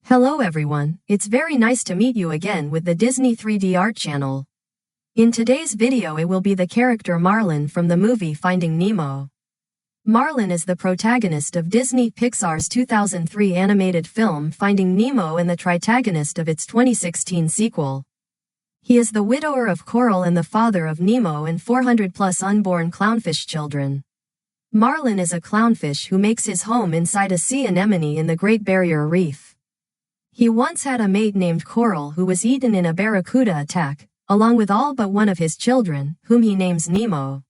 Hello everyone, it's very nice to meet you again with the Disney 3D Art channel. In today's video it will be the character Marlin from the movie Finding Nemo. Marlin is the protagonist of Disney Pixar's 2003 animated film Finding Nemo and the protagonist of its 2016 sequel. He is the widower of Coral and the father of Nemo and 400+ unborn clownfish children. Marlin is a clownfish who makes his home inside a sea anemone in the Great Barrier Reef. He once had a mate named Coral who was eaten in a barracuda attack, along with all but one of his children, whom he names Nemo.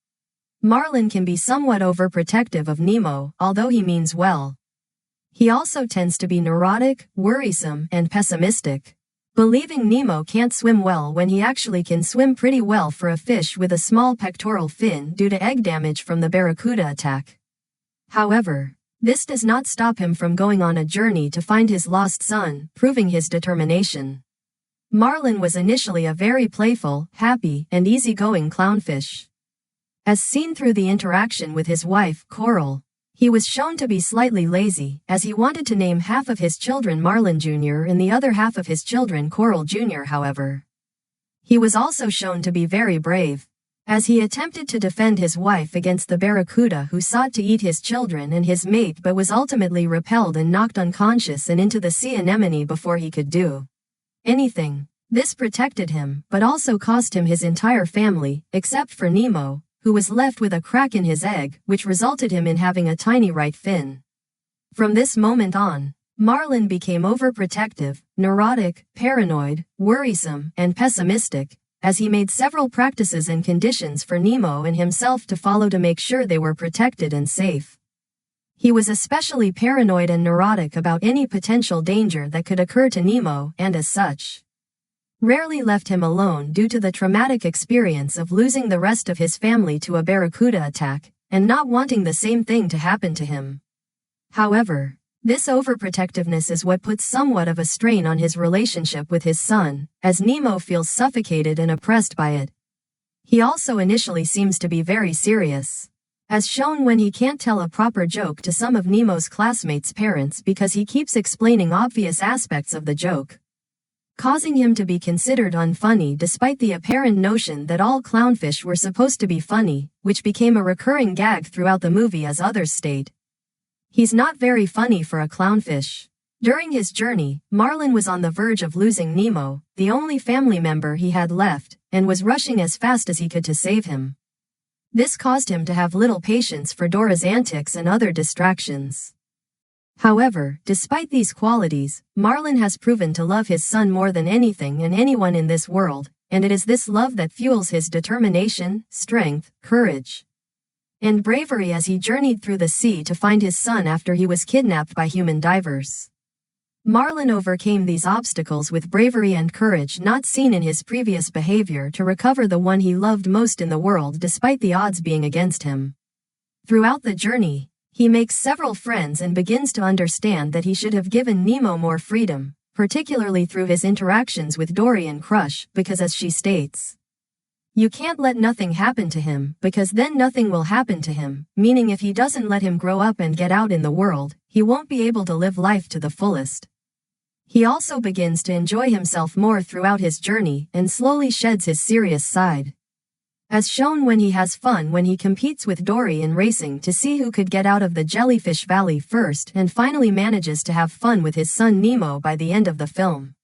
Marlin can be somewhat overprotective of Nemo, although he means well. He also tends to be neurotic, worrisome, and pessimistic, believing Nemo can't swim well when he actually can swim pretty well for a fish with a small pectoral fin due to egg damage from the barracuda attack. However, this does not stop him from going on a journey to find his lost son, proving his determination. Marlin was initially a very playful, happy, and easygoing clownfish. As seen through the interaction with his wife, Coral, he was shown to be slightly lazy, as he wanted to name half of his children Marlin Jr. and the other half of his children Coral Jr. However, he was also shown to be very brave, as he attempted to defend his wife against the barracuda who sought to eat his children and his mate but was ultimately repelled and knocked unconscious and into the sea anemone before he could do anything. This protected him, but also cost him his entire family, except for Nemo, who was left with a crack in his egg, which resulted him in having a tiny right fin. From this moment on, Marlin became overprotective, neurotic, paranoid, worrisome, and pessimistic, as he made several practices and conditions for Nemo and himself to follow to make sure they were protected and safe. He was especially paranoid and neurotic about any potential danger that could occur to Nemo and as such, rarely left him alone due to the traumatic experience of losing the rest of his family to a barracuda attack, and not wanting the same thing to happen to him. However, this overprotectiveness is what puts somewhat of a strain on his relationship with his son, as Nemo feels suffocated and oppressed by it. He also initially seems to be very serious, as shown when he can't tell a proper joke to some of Nemo's classmates' parents because he keeps explaining obvious aspects of the joke, causing him to be considered unfunny despite the apparent notion that all clownfish were supposed to be funny, which became a recurring gag throughout the movie as others state. He's not very funny for a clownfish. During his journey, Marlin was on the verge of losing Nemo, the only family member he had left, and was rushing as fast as he could to save him. This caused him to have little patience for Dora's antics and other distractions. However, despite these qualities, Marlin has proven to love his son more than anything and anyone in this world, and it is this love that fuels his determination, strength, courage, and bravery as he journeyed through the sea to find his son after he was kidnapped by human divers. Marlin overcame these obstacles with bravery and courage not seen in his previous behavior to recover the one he loved most in the world despite the odds being against him. Throughout the journey, he makes several friends and begins to understand that he should have given Nemo more freedom, particularly through his interactions with Dory and Crush, because as she states, "You can't let nothing happen to him, because then nothing will happen to him," meaning if he doesn't let him grow up and get out in the world, he won't be able to live life to the fullest. He also begins to enjoy himself more throughout his journey and slowly sheds his serious side, as shown when he has fun when he competes with Dory in racing to see who could get out of the Jellyfish Valley first and finally manages to have fun with his son Nemo by the end of the film.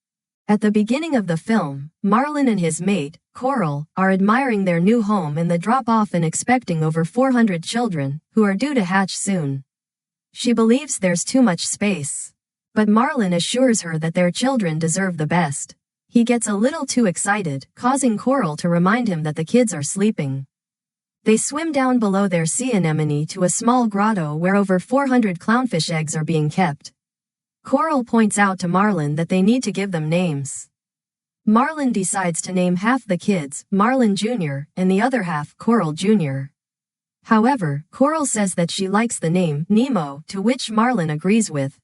At the beginning of the film, Marlin and his mate, Coral, are admiring their new home and the drop-off and expecting over 400 children, who are due to hatch soon. She believes there's too much space, but Marlin assures her that their children deserve the best. He gets a little too excited, causing Coral to remind him that the kids are sleeping. They swim down below their sea anemone to a small grotto where over 400 clownfish eggs are being kept. Coral points out to Marlin that they need to give them names. Marlin decides to name half the kids Marlin Jr. and the other half Coral Jr. However, Coral says that she likes the name Nemo, to which Marlin agrees with,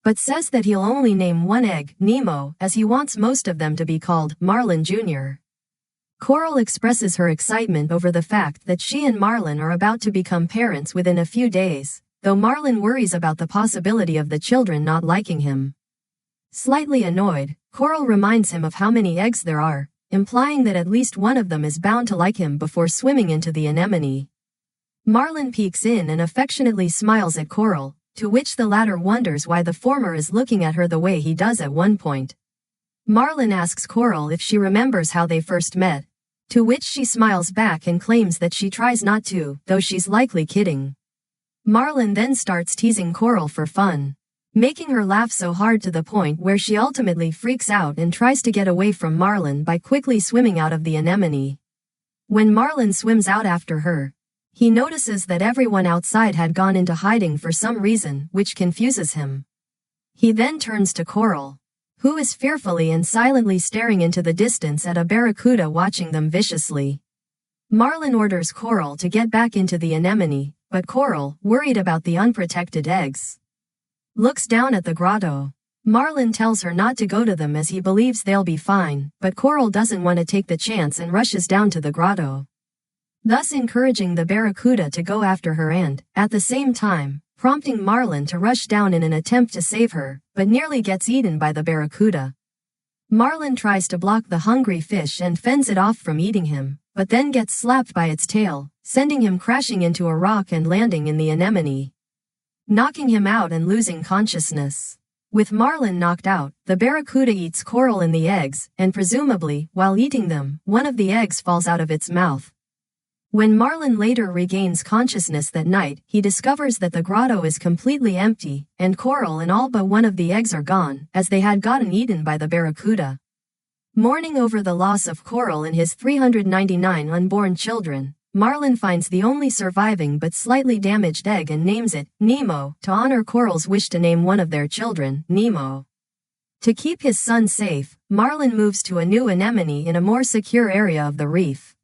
but says that he'll only name one egg Nemo as he wants most of them to be called Marlin Jr. Coral expresses her excitement over the fact that she and Marlin are about to become parents within a few days, though Marlin worries about the possibility of the children not liking him. Slightly annoyed, Coral reminds him of how many eggs there are, implying that at least one of them is bound to like him before swimming into the anemone. Marlin peeks in and affectionately smiles at Coral, to which the latter wonders why the former is looking at her the way he does at one point. Marlin asks Coral if she remembers how they first met, to which she smiles back and claims that she tries not to, though she's likely kidding. Marlin then starts teasing Coral for fun, making her laugh so hard to the point where she ultimately freaks out and tries to get away from Marlin by quickly swimming out of the anemone. When Marlin swims out after her, he notices that everyone outside had gone into hiding for some reason, which confuses him. He then turns to Coral, who is fearfully and silently staring into the distance at a barracuda watching them viciously. Marlin orders Coral to get back into the anemone, but Coral, worried about the unprotected eggs, looks down at the grotto. Marlin tells her not to go to them as he believes they'll be fine, but Coral doesn't want to take the chance and rushes down to the grotto, thus encouraging the barracuda to go after her and, at the same time, prompting Marlin to rush down in an attempt to save her, but nearly gets eaten by the barracuda. Marlin tries to block the hungry fish and fends it off from eating him, but then gets slapped by its tail, sending him crashing into a rock and landing in the anemone, knocking him out and losing consciousness. With Marlin knocked out, the barracuda eats Coral and the eggs, and presumably, while eating them, one of the eggs falls out of its mouth. When Marlin later regains consciousness that night, he discovers that the grotto is completely empty, and Coral and all but one of the eggs are gone, as they had gotten eaten by the barracuda. Mourning over the loss of Coral and his 399 unborn children, Marlin finds the only surviving but slightly damaged egg and names it Nemo to honor Coral's wish to name one of their children Nemo. To keep his son safe, Marlin moves to a new anemone in a more secure area of the reef.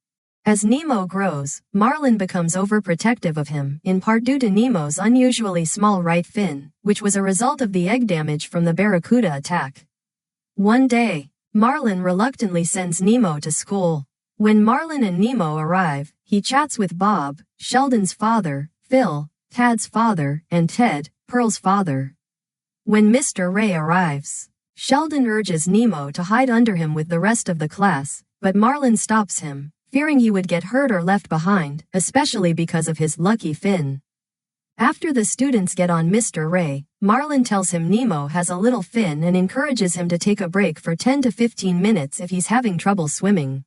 As Nemo grows, Marlin becomes overprotective of him, in part due to Nemo's unusually small right fin, which was a result of the egg damage from the barracuda attack. One day, Marlin reluctantly sends Nemo to school. When Marlin and Nemo arrive, he chats with Bob, Sheldon's father, Phil, Tad's father, and Ted, Pearl's father. When Mr. Ray arrives, Sheldon urges Nemo to hide under him with the rest of the class, but Marlin stops him, fearing he would get hurt or left behind, especially because of his lucky fin. After the students get on Mr. Ray, Marlin tells him Nemo has a little fin and encourages him to take a break for 10 to 15 minutes if he's having trouble swimming.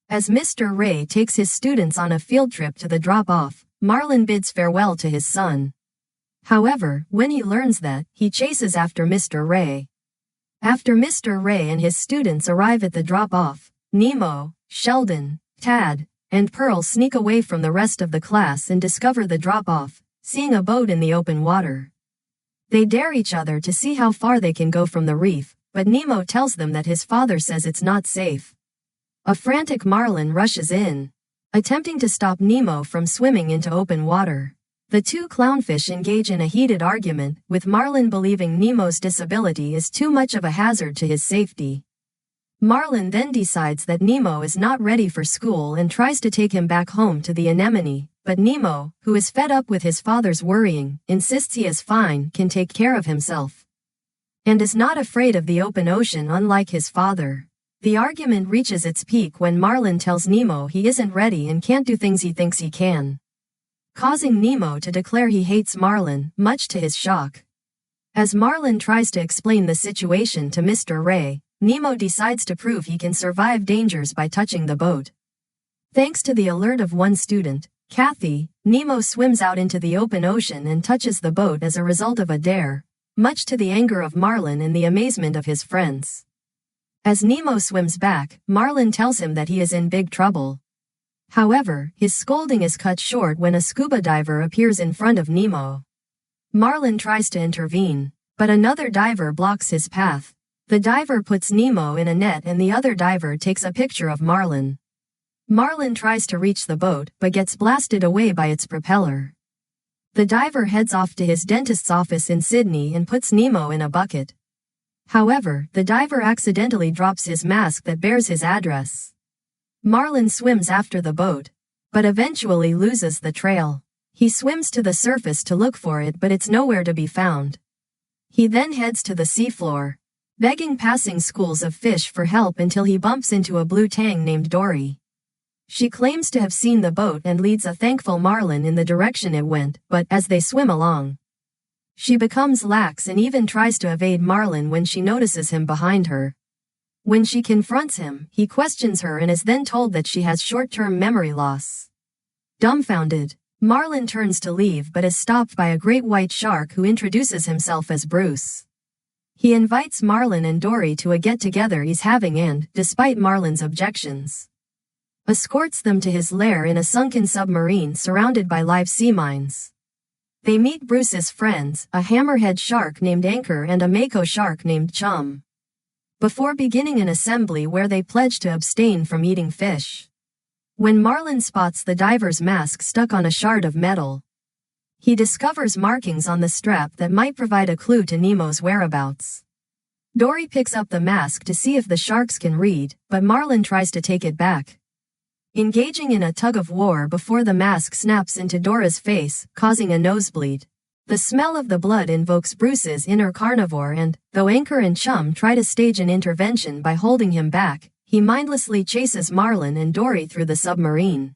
As Mr. Ray takes his students on a field trip to the drop-off, Marlin bids farewell to his son. However, when he learns that, he chases after Mr. Ray. After Mr. Ray and his students arrive at the drop-off, Nemo, Sheldon, Tad, and Pearl sneak away from the rest of the class and discover the drop-off, seeing a boat in the open water. They dare each other to see how far they can go from the reef, but Nemo tells them that his father says it's not safe. A frantic Marlin rushes in, attempting to stop Nemo from swimming into open water. The two clownfish engage in a heated argument, with Marlin believing Nemo's disability is too much of a hazard to his safety. Marlin then decides that Nemo is not ready for school and tries to take him back home to the anemone, but Nemo, who is fed up with his father's worrying, insists he is fine, can take care of himself, and is not afraid of the open ocean unlike his father. The argument reaches its peak when Marlin tells Nemo he isn't ready and can't do things he thinks he can, causing Nemo to declare he hates Marlin, much to his shock. As Marlin tries to explain the situation to Mr. Ray, Nemo decides to prove he can survive dangers by touching the boat. Thanks to the alert of one student, Kathy, Nemo swims out into the open ocean and touches the boat as a result of a dare, much to the anger of Marlin and the amazement of his friends. As Nemo swims back, Marlin tells him that he is in big trouble. However, his scolding is cut short when a scuba diver appears in front of Nemo. Marlin tries to intervene, but another diver blocks his path. The diver puts Nemo in a net and the other diver takes a picture of Marlin. Marlin tries to reach the boat, but gets blasted away by its propeller. The diver heads off to his dentist's office in Sydney and puts Nemo in a bucket. However, the diver accidentally drops his mask that bears his address. Marlin swims after the boat, but eventually loses the trail. He swims to the surface to look for it, but it's nowhere to be found. He then heads to the seafloor, begging passing schools of fish for help until he bumps into a blue tang named Dory. She claims to have seen the boat and leads a thankful Marlin in the direction it went, but as they swim along, she becomes lax and even tries to evade Marlin when she notices him behind her. When she confronts him, he questions her and is then told that she has short-term memory loss. Dumbfounded, Marlin turns to leave but is stopped by a great white shark who introduces himself as Bruce. He invites Marlin and Dory to a get-together he's having and, despite Marlin's objections, escorts them to his lair in a sunken submarine surrounded by live sea mines. They meet Bruce's friends, a hammerhead shark named Anchor and a mako shark named Chum, before beginning an assembly where they pledge to abstain from eating fish. When Marlin spots the diver's mask stuck on a shard of metal, he discovers markings on the strap that might provide a clue to Nemo's whereabouts. Dory picks up the mask to see if the sharks can read, but Marlin tries to take it back, engaging in a tug-of-war before the mask snaps into Dora's face, causing a nosebleed. The smell of the blood invokes Bruce's inner carnivore and, though Anchor and Chum try to stage an intervention by holding him back, he mindlessly chases Marlin and Dory through the submarine,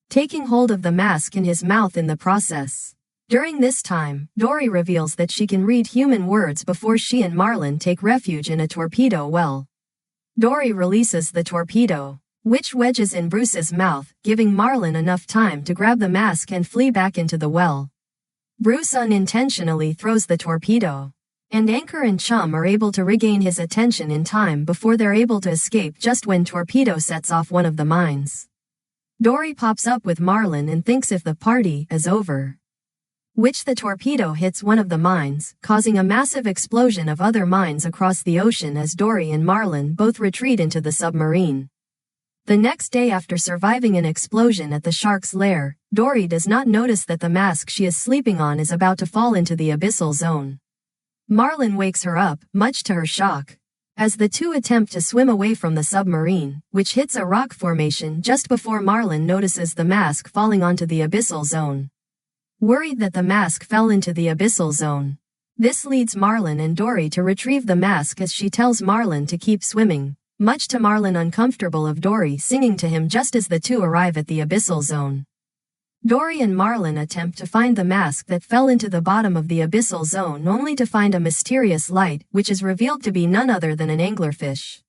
taking hold of the mask in his mouth in the process. During this time, Dory reveals that she can read human words before she and Marlin take refuge in a torpedo well. Dory releases the torpedo, which wedges in Bruce's mouth, giving Marlin enough time to grab the mask and flee back into the well. Bruce unintentionally throws the torpedo, and Anchor and Chum are able to regain his attention in time before they're able to escape just when torpedo sets off one of the mines. Dory pops up with Marlin and thinks if the party is over, which the torpedo hits one of the mines, causing a massive explosion of other mines across the ocean as Dory and Marlin both retreat into the submarine. The next day after surviving an explosion at the shark's lair, Dory does not notice that the mask she is sleeping on is about to fall into the abyssal zone. Marlin wakes her up, much to her shock, as the two attempt to swim away from the submarine, which hits a rock formation just before Marlin notices the mask falling onto the abyssal zone. Worried that the mask fell into the abyssal zone, this leads Marlin and Dory to retrieve the mask as she tells Marlin to keep swimming, much to Marlin uncomfortable of Dory singing to him just as the two arrive at the abyssal zone. Dory and Marlin attempt to find the mask that fell into the bottom of the abyssal zone only to find a mysterious light which is revealed to be none other than an anglerfish,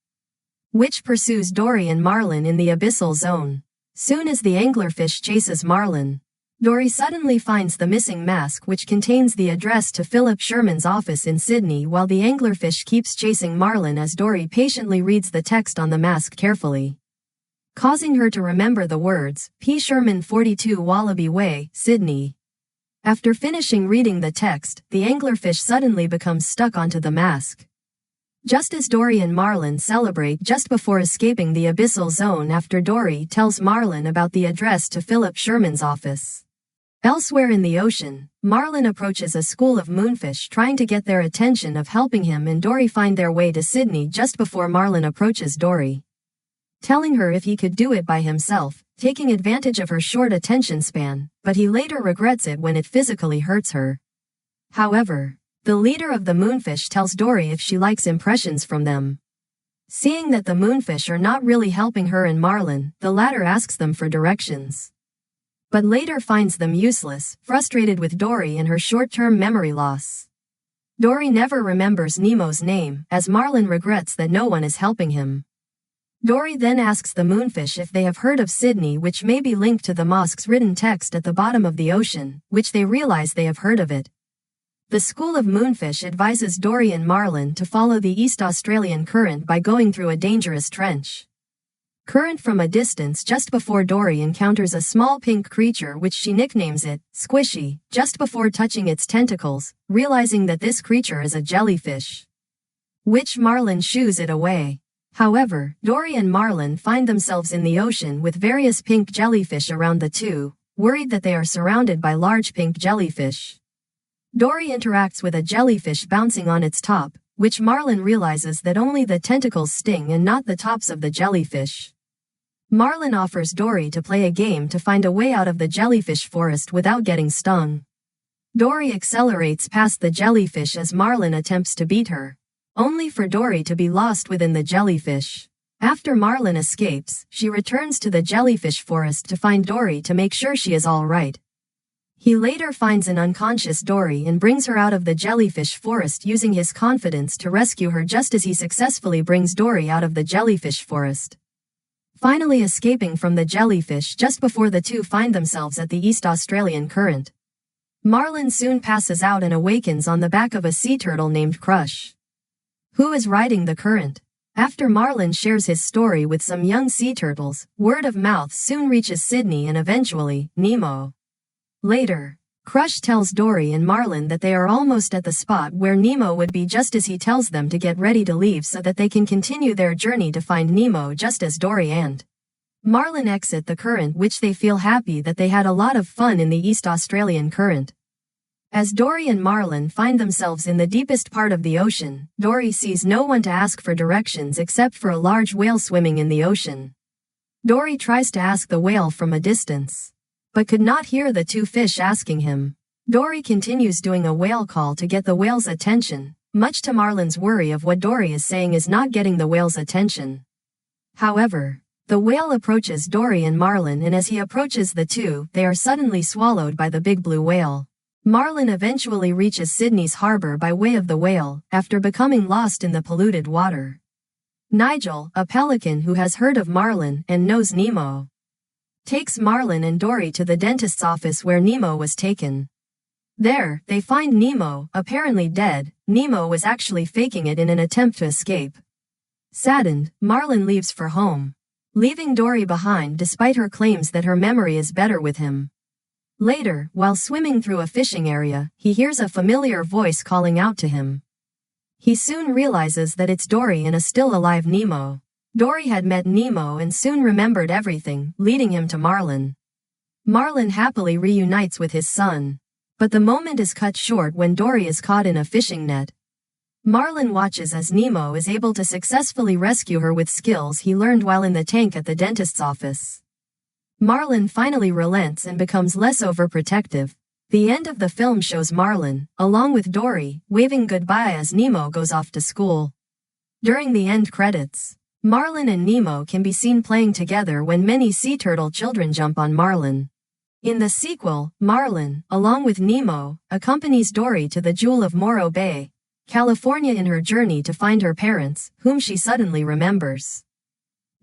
which pursues Dory and Marlin in the abyssal zone. Soon as the anglerfish chases Marlin, Dory suddenly finds the missing mask which contains the address to Philip Sherman's office in Sydney while the anglerfish keeps chasing Marlin as Dory patiently reads the text on the mask carefully, causing her to remember the words, P. Sherman 42 Wallaby Way, Sydney. After finishing reading the text, the anglerfish suddenly becomes stuck onto the mask. Just as Dory and Marlin celebrate just before escaping the abyssal zone after Dory tells Marlin about the address to Philip Sherman's office. Elsewhere in the ocean, Marlin approaches a school of moonfish trying to get their attention of helping him and Dory find their way to Sydney just before Marlin approaches Dory, telling her if he could do it by himself, taking advantage of her short attention span, but he later regrets it when it physically hurts her. However, the leader of the moonfish tells Dory if she likes impressions from them. Seeing that the moonfish are not really helping her and Marlin, the latter asks them for directions, but later finds them useless, frustrated with Dory and her short-term memory loss. Dory never remembers Nemo's name, as Marlin regrets that no one is helping him. Dory then asks the moonfish if they have heard of Sydney, which may be linked to the mosque's written text at the bottom of the ocean, which they realize they have heard of it. The school of moonfish advises Dory and Marlin to follow the East Australian current by going through a dangerous trench current from a distance just before Dory encounters a small pink creature which she nicknames it, Squishy, just before touching its tentacles, realizing that this creature is a jellyfish, which Marlin shoos it away. However, Dory and Marlin find themselves in the ocean with various pink jellyfish around the two, worried that they are surrounded by large pink jellyfish. Dory interacts with a jellyfish bouncing on its top, which Marlin realizes that only the tentacles sting and not the tops of the jellyfish. Marlin offers Dory to play a game to find a way out of the jellyfish forest without getting stung. Dory accelerates past the jellyfish as Marlin attempts to beat her, only for Dory to be lost within the jellyfish. After Marlin escapes, she returns to the jellyfish forest to find Dory to make sure she is all right. He later finds an unconscious Dory and brings her out of the jellyfish forest using his confidence to rescue her just as he successfully brings Dory out of the jellyfish forest. Finally escaping from the jellyfish just before the two find themselves at the East Australian current. Marlin soon passes out and awakens on the back of a sea turtle named Crush, who is riding the current. After Marlin shares his story with some young sea turtles, word of mouth soon reaches Sydney and eventually, Nemo. Later, Crush tells Dory and Marlin that they are almost at the spot where Nemo would be just as he tells them to get ready to leave so that they can continue their journey to find Nemo just as Dory and Marlin exit the current, which they feel happy that they had a lot of fun in the East Australian current. As Dory and Marlin find themselves in the deepest part of the ocean, Dory sees no one to ask for directions except for a large whale swimming in the ocean. Dory tries to ask the whale from a distance, but could not hear the two fish asking him. Dory continues doing a whale call to get the whale's attention, much to Marlin's worry of what Dory is saying is not getting the whale's attention. However, the whale approaches Dory and Marlin, and as he approaches the two, they are suddenly swallowed by the big blue whale. Marlin eventually reaches Sydney's harbor by way of the whale, after becoming lost in the polluted water. Nigel, a pelican who has heard of Marlin and knows Nemo, takes Marlin and Dory to the dentist's office where Nemo was taken. There, they find Nemo, apparently dead. Nemo was actually faking it in an attempt to escape. Saddened, Marlin leaves for home, leaving Dory behind despite her claims that her memory is better with him. Later, while swimming through a fishing area, he hears a familiar voice calling out to him. He soon realizes that it's Dory and a still-alive Nemo. Dory had met Nemo and soon remembered everything, leading him to Marlin. Marlin happily reunites with his son. But the moment is cut short when Dory is caught in a fishing net. Marlin watches as Nemo is able to successfully rescue her with skills he learned while in the tank at the dentist's office. Marlin finally relents and becomes less overprotective. The end of the film shows Marlin, along with Dory, waving goodbye as Nemo goes off to school. During the end credits, Marlin and Nemo can be seen playing together when many sea turtle children jump on Marlin. In the sequel, Marlin, along with Nemo, accompanies Dory to the Jewel of Morro Bay, California in her journey to find her parents, whom she suddenly remembers.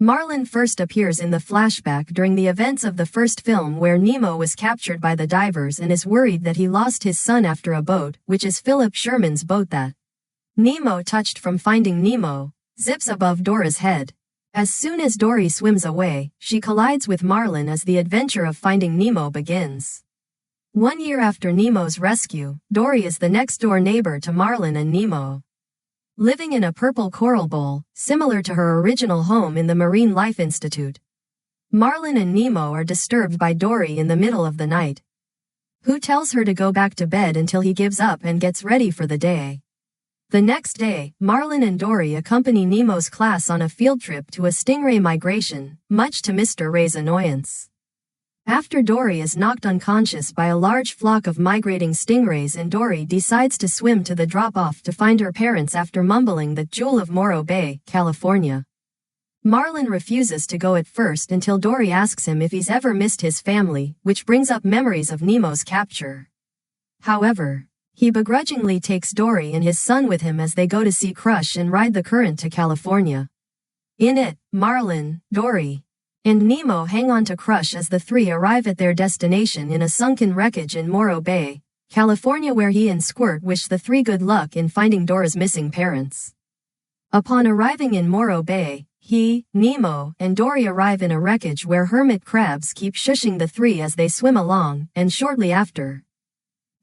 Marlin first appears in the flashback during the events of the first film where Nemo was captured by the divers and is worried that he lost his son after a boat, which is Philip Sherman's boat that Nemo touched from Finding Nemo, zips above Dora's head. As soon as Dory swims away, she collides with Marlin as the adventure of Finding Nemo begins. 1 year after Nemo's rescue, Dory is the next-door neighbor to Marlin and Nemo, living in a purple coral bowl, similar to her original home in the Marine Life Institute. Marlin and Nemo are disturbed by Dory in the middle of the night, who tells her to go back to bed until he gives up and gets ready for the day. The next day, Marlin and Dory accompany Nemo's class on a field trip to a stingray migration, much to Mr. Ray's annoyance. After Dory is knocked unconscious by a large flock of migrating stingrays and Dory decides to swim to the drop-off to find her parents after mumbling the Jewel of Morro Bay, California. Marlin refuses to go at first until Dory asks him if he's ever missed his family, which brings up memories of Nemo's capture. However, he begrudgingly takes Dory and his son with him as they go to see Crush and ride the current to California. In it, Marlin, Dory, and Nemo hang on to Crush as the three arrive at their destination in a sunken wreckage in Morro Bay, California, where he and Squirt wish the three good luck in finding Dora's missing parents. Upon arriving in Morro Bay, he, Nemo, and Dory arrive in a wreckage where hermit crabs keep shushing the three as they swim along, and shortly after,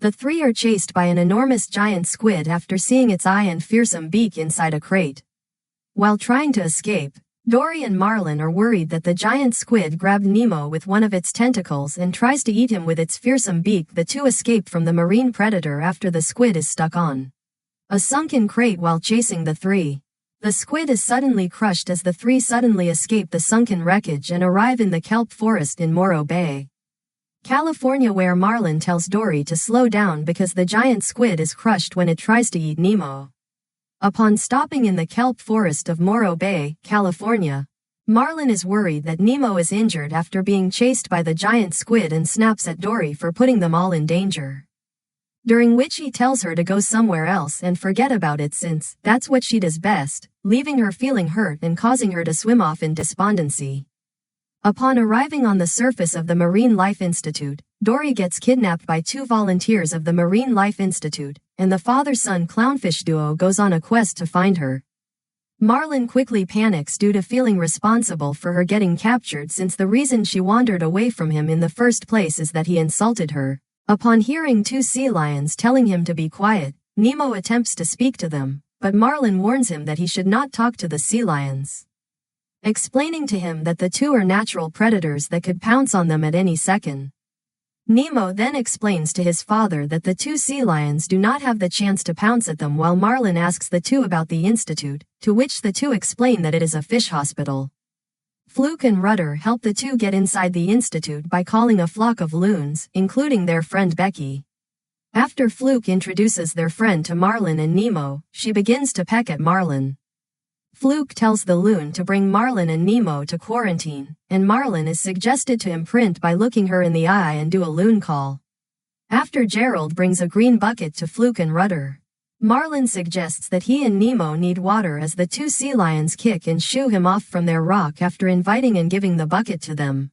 the three are chased by an enormous giant squid after seeing its eye and fearsome beak inside a crate. While trying to escape, Dory and Marlin are worried that the giant squid grabbed Nemo with one of its tentacles and tries to eat him with its fearsome beak. The two escape from the marine predator after the squid is stuck on a sunken crate while chasing the three. The squid is suddenly crushed as the three suddenly escape the sunken wreckage and arrive in the kelp forest in Morro Bay, California, where Marlin tells Dory to slow down because the giant squid is crushed when it tries to eat Nemo. Upon stopping in the kelp forest of Morro Bay, California, Marlin is worried that Nemo is injured after being chased by the giant squid and snaps at Dory for putting them all in danger. During which he tells her to go somewhere else and forget about it since that's what she does best, leaving her feeling hurt and causing her to swim off in despondency. Upon arriving on the surface of the Marine Life Institute, Dory gets kidnapped by 2 volunteers of the Marine Life Institute, and the father-son Clownfish duo goes on a quest to find her. Marlin quickly panics due to feeling responsible for her getting captured since the reason she wandered away from him in the first place is that he insulted her. Upon hearing 2 sea lions telling him to be quiet, Nemo attempts to speak to them, but Marlin warns him that he should not talk to the sea lions, explaining to him that the 2 are natural predators that could pounce on them at any second. Nemo then explains to his father that the 2 sea lions do not have the chance to pounce at them while Marlin asks the 2 about the institute, to which the 2 explain that it is a fish hospital. Fluke and Rudder help the 2 get inside the institute by calling a flock of loons, including their friend Becky. After Fluke introduces their friend to Marlin and Nemo, she begins to peck at Marlin. Fluke tells the loon to bring Marlin and Nemo to quarantine, and Marlin is suggested to imprint by looking her in the eye and do a loon call. After Gerald brings a green bucket to Fluke and Rudder, Marlin suggests that he and Nemo need water as the 2 sea lions kick and shoo him off from their rock after inviting and giving the bucket to them.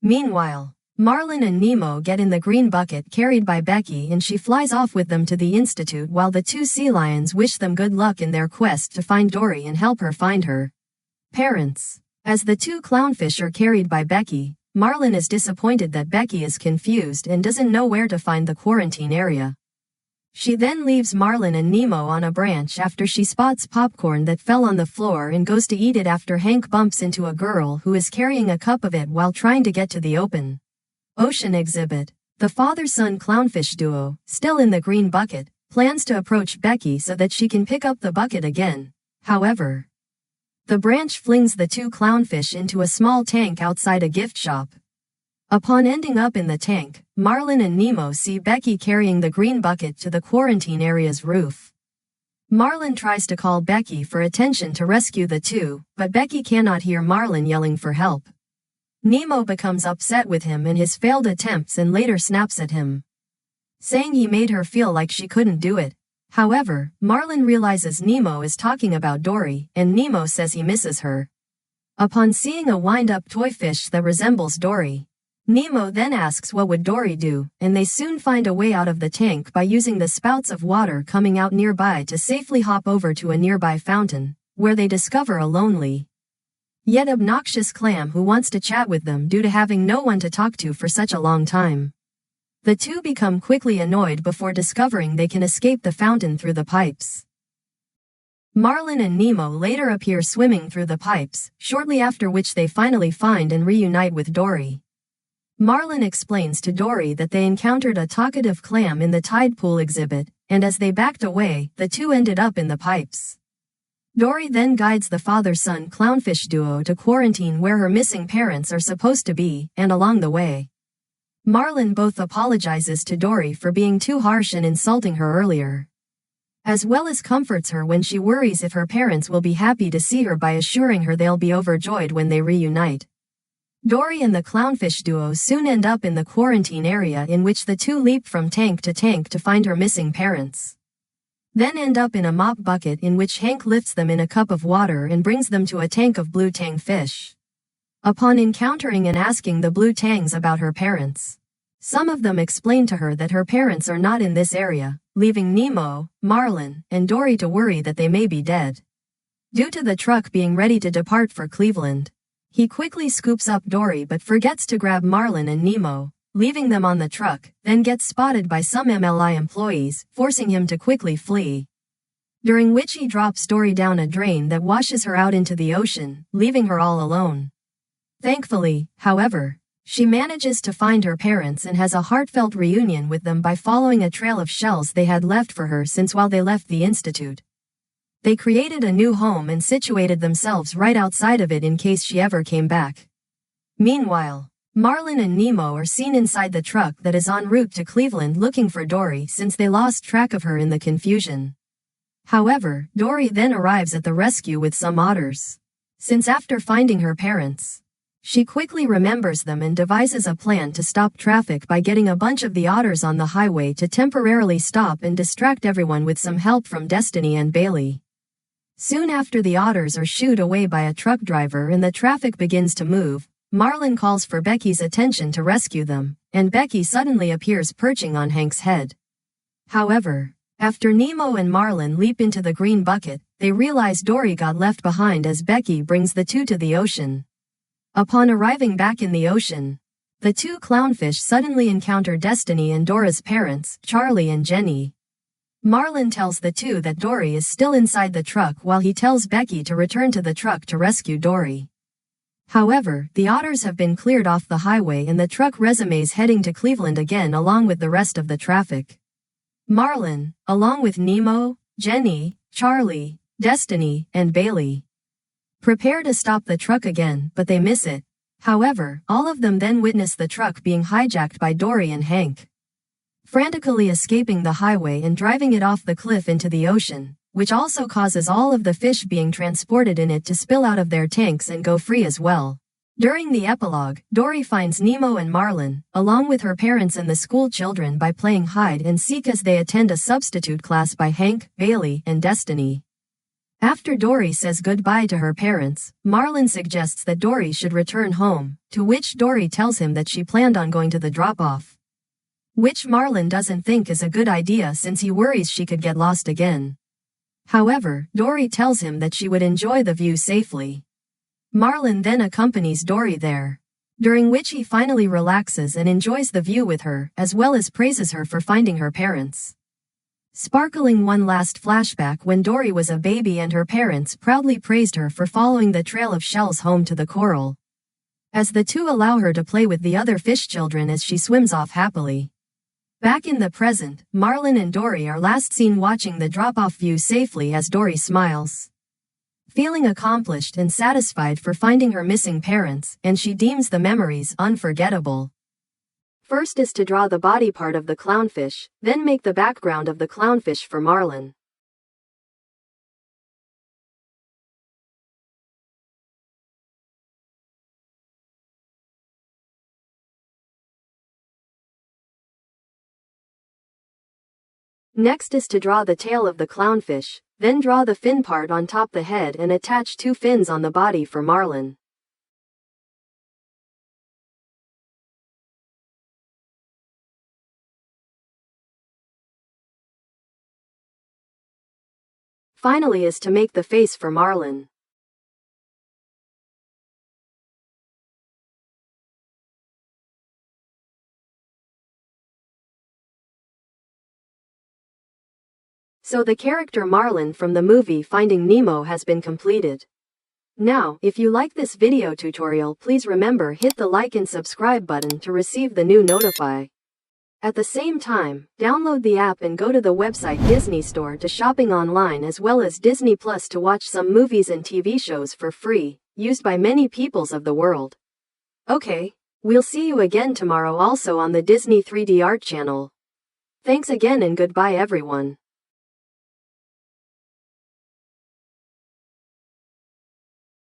Meanwhile, Marlin and Nemo get in the green bucket carried by Becky and she flies off with them to the institute while the 2 sea lions wish them good luck in their quest to find Dory and help her find her parents. As the 2 clownfish are carried by Becky, Marlin is disappointed that Becky is confused and doesn't know where to find the quarantine area. She then leaves Marlin and Nemo on a branch after she spots popcorn that fell on the floor and goes to eat it after Hank bumps into a girl who is carrying a cup of it while trying to get to the open ocean exhibit. The father-son clownfish duo, still in the green bucket, plans to approach Becky so that she can pick up the bucket again. However, the branch flings the 2 clownfish into a small tank outside a gift shop. Upon ending up in the tank, Marlin and Nemo see Becky carrying the green bucket to the quarantine area's roof. Marlin tries to call Becky for attention to rescue the 2, but Becky cannot hear Marlin yelling for help. Nemo becomes upset with him and his failed attempts and later snaps at him, saying he made her feel like she couldn't do it. However, Marlin realizes Nemo is talking about Dory, and Nemo says he misses her. Upon seeing a wind-up toy fish that resembles Dory, Nemo then asks what would Dory do, and they soon find a way out of the tank by using the spouts of water coming out nearby to safely hop over to a nearby fountain, where they discover a lonely, yet obnoxious clam who wants to chat with them due to having no one to talk to for such a long time. The 2 become quickly annoyed before discovering they can escape the fountain through the pipes. Marlin and Nemo later appear swimming through the pipes, shortly after which they finally find and reunite with Dory. Marlin explains to Dory that they encountered a talkative clam in the tide pool exhibit, and as they backed away, the 2 ended up in the pipes. Dory then guides the father-son clownfish duo to quarantine where her missing parents are supposed to be, and along the way, Marlin both apologizes to Dory for being too harsh and insulting her earlier, as well as comforts her when she worries if her parents will be happy to see her by assuring her they'll be overjoyed when they reunite. Dory and the clownfish duo soon end up in the quarantine area in which the 2 leap from tank to find her missing parents, then end up in a mop bucket in which Hank lifts them in a cup of water and brings them to a tank of blue tang fish. Upon encountering and asking the blue tangs about her parents, some of them explain to her that her parents are not in this area, leaving Nemo, Marlin, and Dory to worry that they may be dead. Due to the truck being ready to depart for Cleveland, he quickly scoops up Dory but forgets to grab Marlin and Nemo, leaving them on the truck, then gets spotted by some MMIII employees, forcing him to quickly flee, during which he drops Dory down a drain that washes her out into the ocean, leaving her all alone. Thankfully, however, she manages to find her parents and has a heartfelt reunion with them by following a trail of shells they had left for her since while they left the institute, they created a new home and situated themselves right outside of it in case she ever came back. Meanwhile, Marlin and Nemo are seen inside the truck that is en route to Cleveland looking for Dory since they lost track of her in the confusion. However, Dory then arrives at the rescue with some otters. Since after finding her parents, she quickly remembers them and devises a plan to stop traffic by getting a bunch of the otters on the highway to temporarily stop and distract everyone with some help from Destiny and Bailey. Soon after the otters are shooed away by a truck driver and the traffic begins to move, Marlin calls for Becky's attention to rescue them, and Becky suddenly appears perching on Hank's head. However, after Nemo and Marlin leap into the green bucket, they realize Dory got left behind as Becky brings the two to the ocean. Upon arriving back in the ocean, the two clownfish suddenly encounter Destiny and Dora's parents, Charlie and Jenny. Marlin tells the two that Dory is still inside the truck while he tells Becky to return to the truck to rescue Dory. However, the otters have been cleared off the highway and the truck resumes heading to Cleveland again along with the rest of the traffic. Marlin, along with Nemo, Jenny, Charlie, Destiny, and Bailey, prepare to stop the truck again, but they miss it. However, all of them then witness the truck being hijacked by Dory and Hank, frantically escaping the highway and driving it off the cliff into the ocean, which also causes all of the fish being transported in it to spill out of their tanks and go free as well. During the epilogue, Dory finds Nemo and Marlin, along with her parents and the school children by playing hide and seek as they attend a substitute class by Hank, Bailey, and Destiny. After Dory says goodbye to her parents, Marlin suggests that Dory should return home, to which Dory tells him that she planned on going to the drop-off, which Marlin doesn't think is a good idea since he worries she could get lost again. However, Dory tells him that she would enjoy the view safely. Marlin then accompanies Dory there, during which he finally relaxes and enjoys the view with her, as well as praises her for finding her parents. Sparkling one last flashback when Dory was a baby and her parents proudly praised her for following the trail of shells home to the coral, as the two allow her to play with the other fish children as she swims off happily. Back in the present, Marlin and Dory are last seen watching the drop-off view safely as Dory smiles, feeling accomplished and satisfied for finding her missing parents, and she deems the memories unforgettable. First is to draw the body part of the clownfish, then make the background of the clownfish for Marlin. Next is to draw the tail of the clownfish, then draw the fin part on top the head and attach two fins on the body for Marlin. Finally is to make the face for Marlin. So the character Marlin from the movie Finding Nemo has been completed. Now, if you like this video tutorial, please remember hit the like and subscribe button to receive the new notify. At the same time, download the app and go to the website DisneyStore to shopping online as well as Disney Plus to watch some movies and TV shows for free, used by many peoples of the world. Okay, we'll see you again tomorrow also on the Disney 3D Art channel. Thanks again and goodbye everyone.